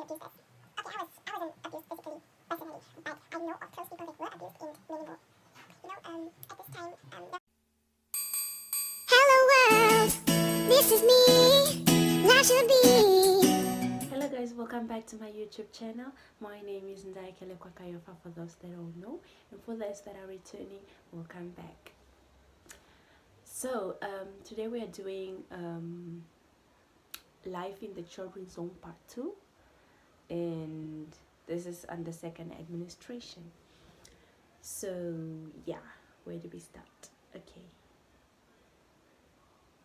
abused us. Okay, I wasn't abused physically, personally, but I know of close people that were abused in many more. At this time, Hello world, this is me, Lasha B. Hello guys, welcome back to my YouTube channel. My name is Ndaikele Kwakayofa for those that don't know, and for those that are returning, welcome back. So today we are doing Life in the Children's Home Part 2, and this is under second administration. So yeah, where do we start? Okay,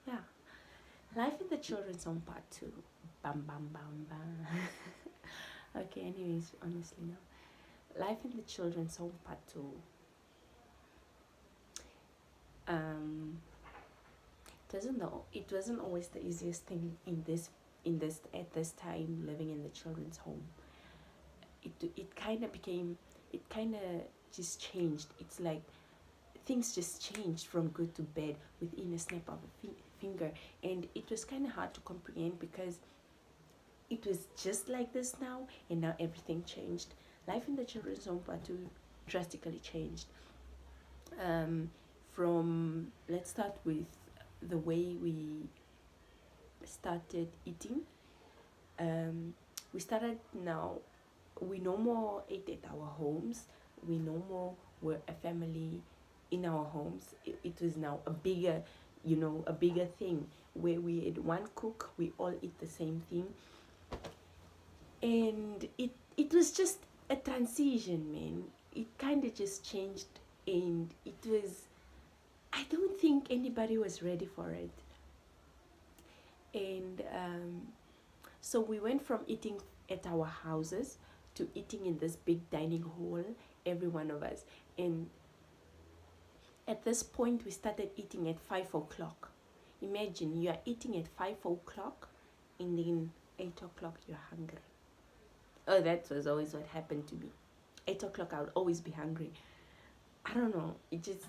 yeah, Life in the Children's Home Part 2. Bam bam bam bam. Okay, anyways, honestly now, Life in the Children's Home Part 2. It wasn't always the easiest thing in this at this time living in the children's home. It kind of just changed. It's like things just changed from good to bad within a snap of a finger, and it was kind of hard to comprehend because it was just like this now, and now everything changed. Life in the children's home part 2 drastically changed. From let's start with the way we started eating. We started now. We no more ate at our homes. We no more were a family in our homes. It was now a bigger thing where we had one cook. We all eat the same thing, and it was just a transition, man. It kind of just changed, and it was, I don't think anybody was ready for it. And so we went from eating at our houses to eating in this big dining hall, every one of us. And at this point we started eating at 5 o'clock. Imagine you are eating at 5 o'clock and then 8 o'clock you're hungry. Oh, that was always what happened to me. 8 o'clock I would always be hungry. I don't know, it just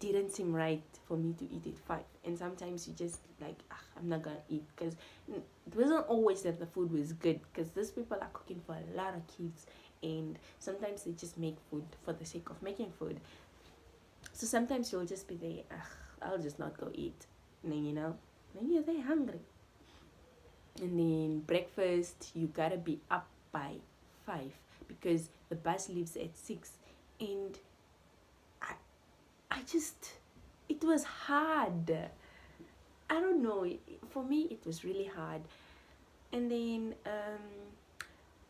didn't seem right for me to eat at 5. And sometimes you just like, I'm not gonna eat, because it wasn't always that the food was good, because these people are cooking for a lot of kids, and sometimes they just make food for the sake of making food. So sometimes you'll just be there, I'll just not go eat. And then then you're there hungry. And then breakfast, you gotta be up by 5 because the bus leaves at 6. And I just, it was hard. I don't know, for me it was really hard. And then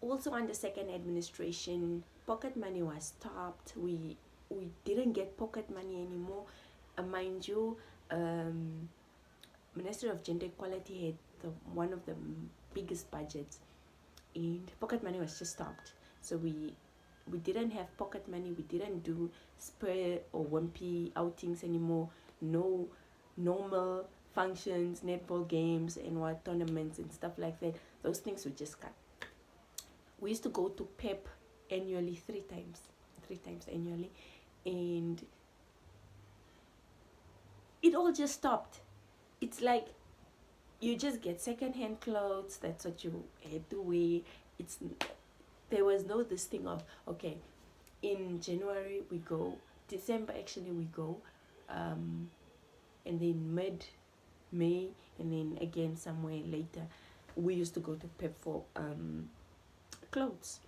also under second administration, pocket money was stopped. We didn't get pocket money anymore. Mind you, Ministry of Gender Equality had one of the biggest budgets, and pocket money was just stopped. So we didn't have pocket money. We didn't do spur or wimpy outings anymore. No normal functions, netball games and what tournaments and stuff like that. Those things were just cut. We used to go to PEP annually, three times annually, and it all just stopped. It's like you just get second-hand clothes. That's what you had to wear. There was no this thing of, okay, in January we go, December actually we go, and then mid-May, and then again somewhere later we used to go to PEP for clothes.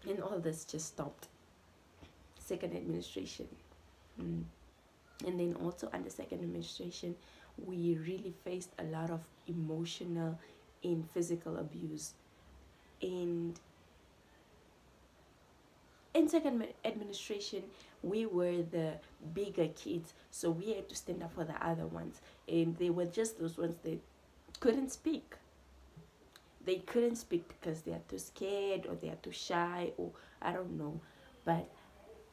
And all this just stopped. Second administration. And then also under second administration, we really faced a lot of emotional and physical abuse. And in second administration, we were the bigger kids, so we had to stand up for the other ones, and they were just those ones that couldn't speak. They couldn't speak because they are too scared or they are too shy, or I don't know, but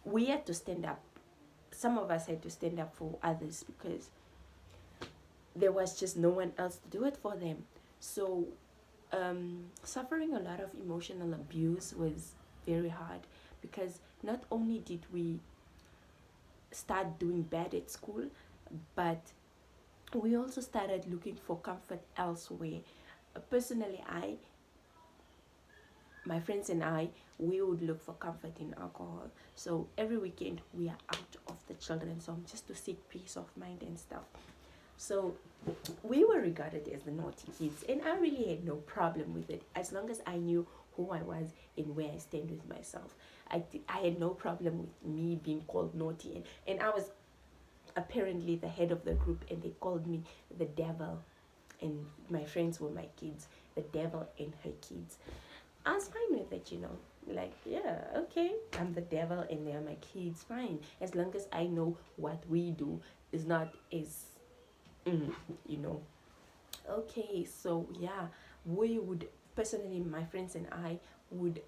we had to stand up. Some of us had to stand up for others because there was just no one else to do it for them. So suffering a lot of emotional abuse was very hard, because not only did we start doing bad at school, but we also started looking for comfort elsewhere. Personally, my friends and I, we would look for comfort in alcohol. So every weekend we are out of the children's home just to seek peace of mind and stuff. So we were regarded as the naughty kids, and I really had no problem with it as long as I knew who I was and where I stand with myself. I had no problem with me being called naughty, and I was apparently the head of the group, and they called me the devil, and my friends were my kids, the devil and her kids. I was fine with it, like, yeah, okay, I'm the devil and they're my kids, fine, as long as I know what we do is not as you know. Okay, so yeah, we would, personally, my friends and I would,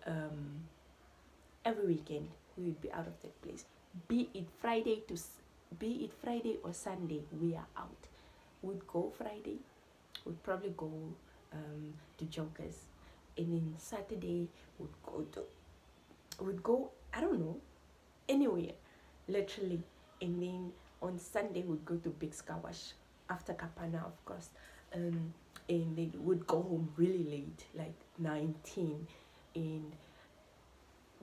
every weekend we would be out of that place, be it Friday or Sunday. We are out. We'd go Friday, we'd probably go to Jokers, and then Saturday would go, I don't know, anywhere, literally. And then on Sunday we'd go to Big Skawash after Kapana, of course. And they would go home really late, like 19. And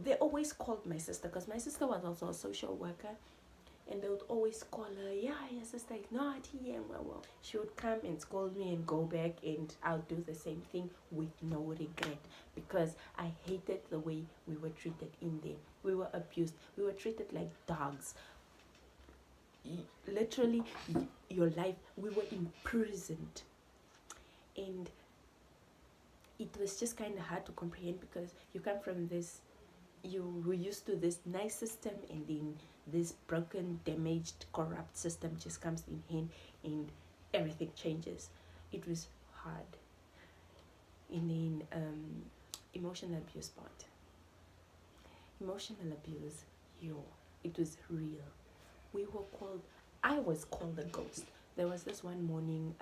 they always called my sister, because my sister was also a social worker, and they would always call her, yeah, your sister is naughty, and well, she would come and scold me and go back, and I'll do the same thing with no regret, because I hated the way we were treated in there. We were abused, we were treated like dogs. Literally, your life, we were imprisoned, and it was just kind of hard to comprehend, because you come from this, you were used to this nice system, and then this broken, damaged, corrupt system just comes in hand, and everything changes. It was hard. And then emotional abuse part. Emotional abuse, it was real. We were called, I was called a ghost. There was this one morning,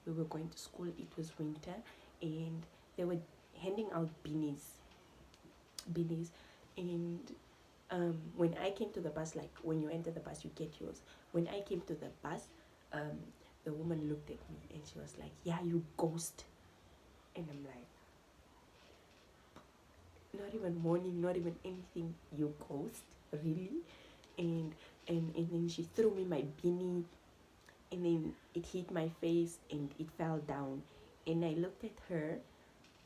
we were going to school, it was winter, and they were handing out beanies, and when I came to the bus, like when you enter the bus you get yours, when I came to the bus, the woman looked at me and she was like, yeah, you ghost. And I'm like, not even warning, not even anything, you ghost, really? And then she threw me my beanie, and then it hit my face and it fell down, and I looked at her,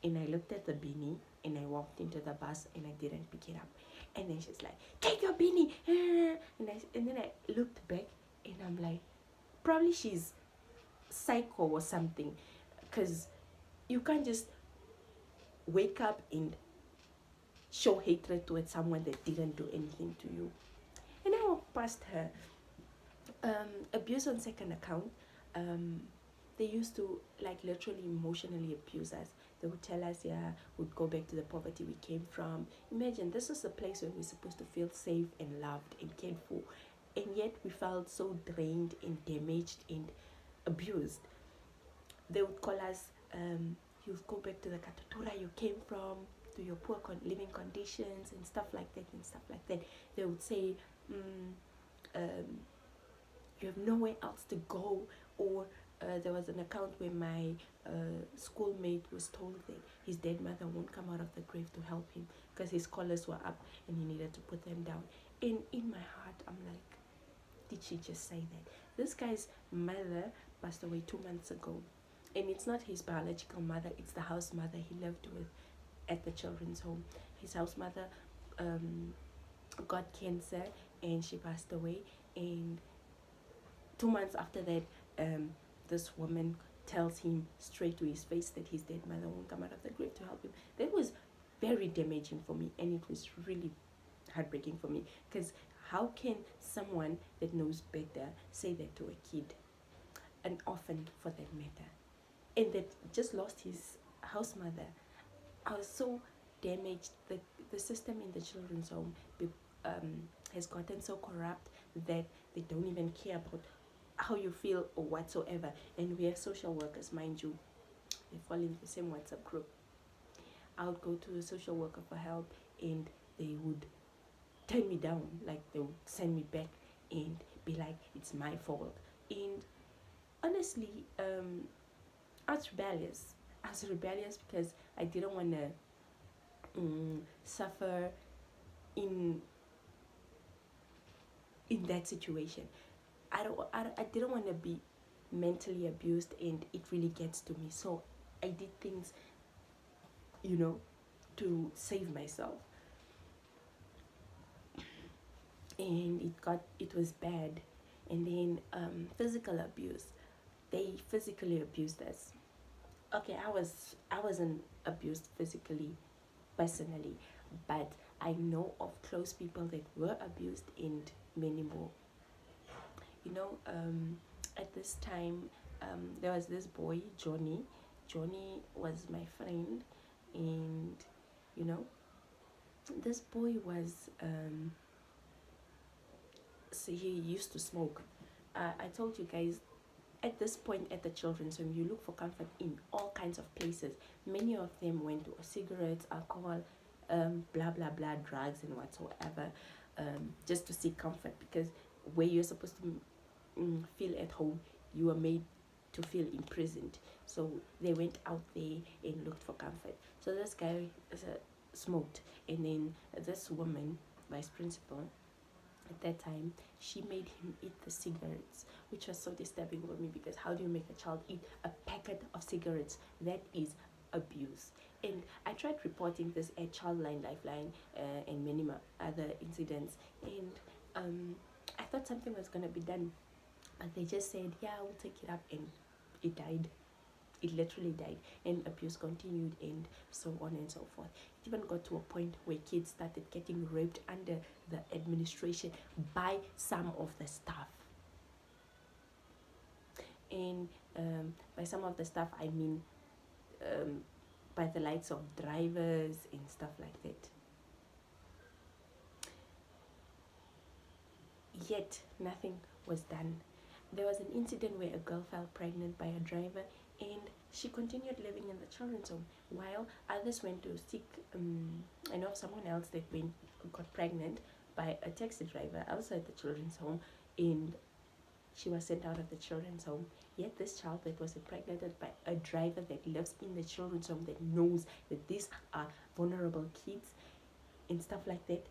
and I looked at the beanie, and I walked into the bus and I didn't pick it up. And then she's like, take your beanie. And then I looked back, and I'm like, probably she's psycho or something, because you can't just wake up and show hatred towards someone that didn't do anything to you. And I walked past her. Abuse on second account. They used to, like, literally emotionally abuse us. They would tell us, yeah, we'd go back to the poverty we came from. Imagine, this is a place where we're supposed to feel safe and loved and cared for, and yet we felt so drained and damaged and abused. They would call us, you'll go back to the katutura you came from, to your poor living conditions and stuff like that and stuff like that. They would say, you have nowhere else to go. Or there was an account where my schoolmate was told that his dead mother won't come out of the grave to help him because his collars were up and he needed to put them down. And in my heart, I'm like, did she just say that? This guy's mother passed away 2 months ago, and it's not his biological mother, it's the house mother he lived with at the children's home. His house mother got cancer and she passed away, and 2 months after that, this woman tells him straight to his face that his dead mother won't come out of the grave to help him. That was very damaging for me, and it was really heartbreaking for me, because how can someone that knows better say that to a kid, an orphan for that matter, and that just lost his house mother? I was so damaged. The system in the children's home has gotten so corrupt that they don't even care about how you feel or whatsoever. And we have social workers, mind you, they fall in the same WhatsApp group. I would go to a social worker for help, and they would turn me down. Like, they would send me back and be like, it's my fault. And honestly, I was rebellious because I didn't want to suffer in that situation. I didn't want to be mentally abused, and it really gets to me. So I did things, you know, to save myself, and it was bad. And then physical abuse. They physically abused us. Okay, I wasn't abused physically personally, but I know of close people that were abused and many more. You know, at this time, there was this boy, Johnny. Johnny was my friend, and you know, this boy was, so he used to smoke. I told you guys, at this point at the children's home, you look for comfort in all kinds of places. Many of them went to cigarettes, alcohol, blah blah blah, drugs and whatsoever, just to seek comfort, because where you're supposed to feel at home, you are made to feel imprisoned. So they went out there and looked for comfort. So this guy smoked, and then this woman, vice principal at that time, she made him eat the cigarettes, which was so disturbing for me, because how do you make a child eat a packet of cigarettes? That is abuse. And I tried reporting this at Childline Lifeline, and many other incidents, and I thought something was going to be done, but they just said, yeah, we'll take it up, and it died. It literally died, and abuse continued, and so on and so forth. It even got to a point where kids started getting raped under the administration by some of the staff. And by some of the staff, I mean by the likes of drivers and stuff like that. Yet nothing was done. There was an incident where a girl fell pregnant by a driver, and she continued living in the children's home while others went to seek. I know of someone else that got pregnant by a taxi driver outside the children's home, and she was sent out of the children's home. Yet this child that was impregnated by a driver that lives in the children's home, that knows that these are vulnerable kids and stuff like that,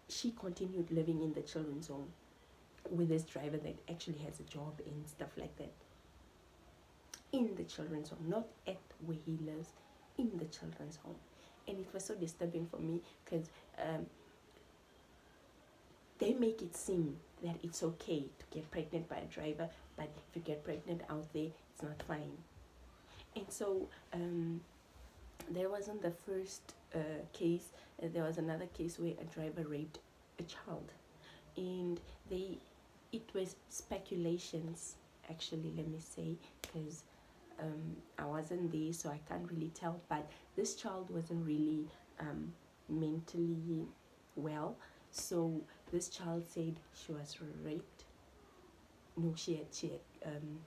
she continued living in the children's home with this driver that actually has a job and stuff like that. In the children's home, not at where he lives, in the children's home. And it was so disturbing for me, because they make it seem that it's okay to get pregnant by a driver, but if you get pregnant out there, it's not fine. And so there wasn't the first case. There was another case where a driver raped a child, and it was speculations, actually, let me say, because I wasn't there, so I can't really tell, but this child wasn't really mentally well. So this child said she was raped. No, she had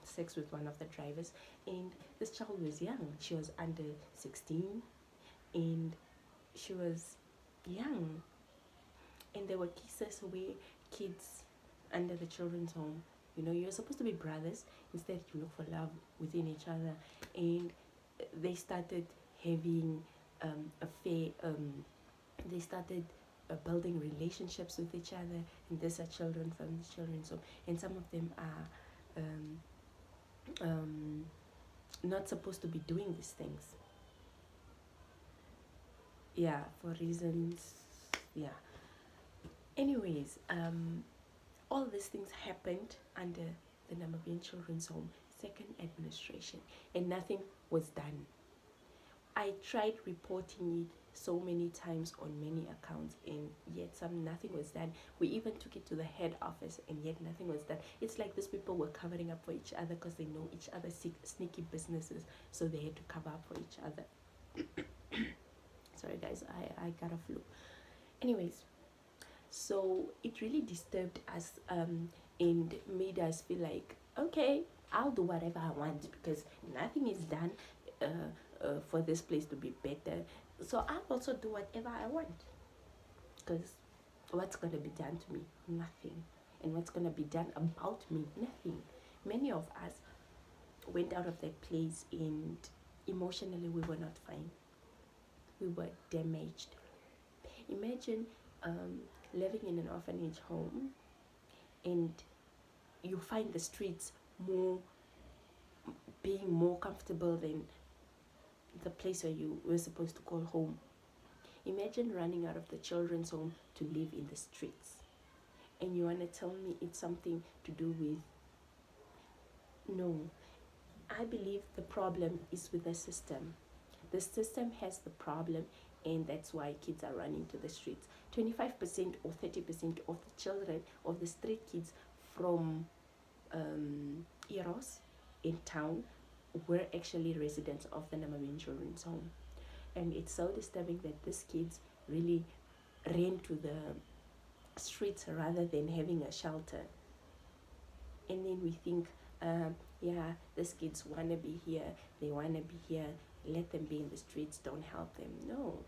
sex with one of the drivers, and this child was young. She was under 16, and she was young. And there were cases where kids under the children's home, you're supposed to be brothers, instead you look for love within each other, and they started having affair. They started building relationships with each other, and these are children from the children's home, and some of them are not supposed to be doing these things. Yeah, for reasons. Yeah. Anyways, all these things happened under the Namibian Children's Home second administration, and nothing was done. I tried reporting it so many times on many accounts, and yet nothing was done. We even took it to the head office, and yet nothing was done. It's like these people were covering up for each other because they know each other's sneaky businesses, so they had to cover up for each other. Sorry guys, I got a flu. Anyways, so it really disturbed us, and made us feel like, okay, I'll do whatever I want, because nothing is done for this place to be better. So I'll also do whatever I want, because what's going to be done to me? Nothing. And what's going to be done about me? Nothing. Many of us went out of that place, and emotionally we were not fine. we were damaged. Imagine living in an orphanage home and you find the streets being more comfortable than the place where you were supposed to call home. Imagine running out of the children's home to live in the streets. And you want to tell me it's something to do with... No. I believe the problem is with the system. The system has the problem, and that's why kids are running to the streets. 25% or 30% of the children, of the street kids from Eros in town, were actually residents of the Namibia Children's Home. And it's so disturbing that these kids really ran to the streets rather than having a shelter. And then we think, yeah, these kids want to be here, they want to be here, let them be in the streets, don't help them. No,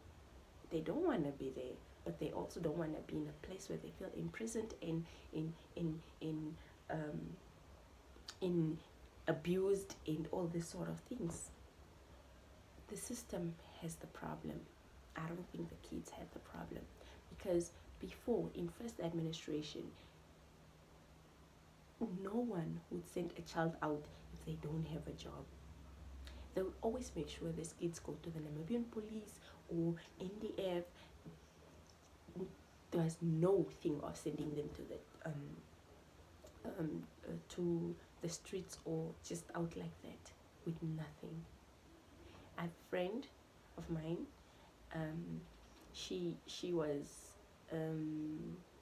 they don't want to be there, but they also don't want to be in a place where they feel imprisoned and in abused and all this sort of things. The system has the problem. I don't think the kids have the problem, because before, in first administration, no one would send a child out if they don't have a job. They would always make sure these kids go to the Namibian police or NDF. There was no thing of sending them to the streets or just out like that with nothing. I have a friend of mine. She was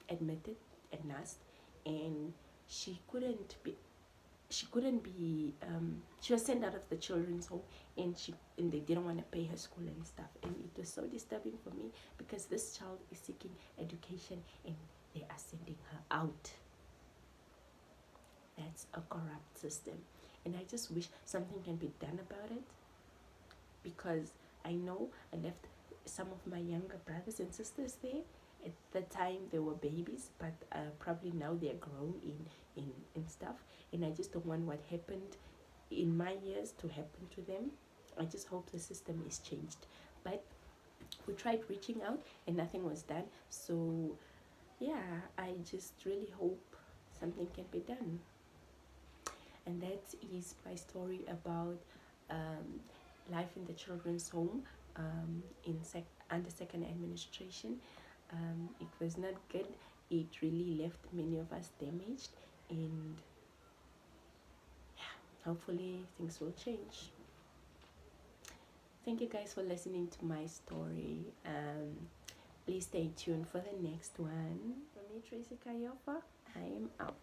admitted at NAST, and she was sent out of the children's home, and they didn't want to pay her school and stuff. And it was so disturbing for me, because this child is seeking education and they are sending her out. That's a corrupt system, and I just wish something can be done about it, because I know I left some of my younger brothers and sisters there. At the time they were babies, but probably now they're grown in stuff, and I just don't want what happened in my years to happen to them. I just hope the system is changed. But we tried reaching out and nothing was done. So yeah, I just really hope something can be done. And that is my story about life in the children's home under second administration. It was not good. It really left many of us damaged, and yeah, hopefully things will change. Thank you guys for listening to my story. Please stay tuned for the next one. From me, Tracy Kayofa, I am out.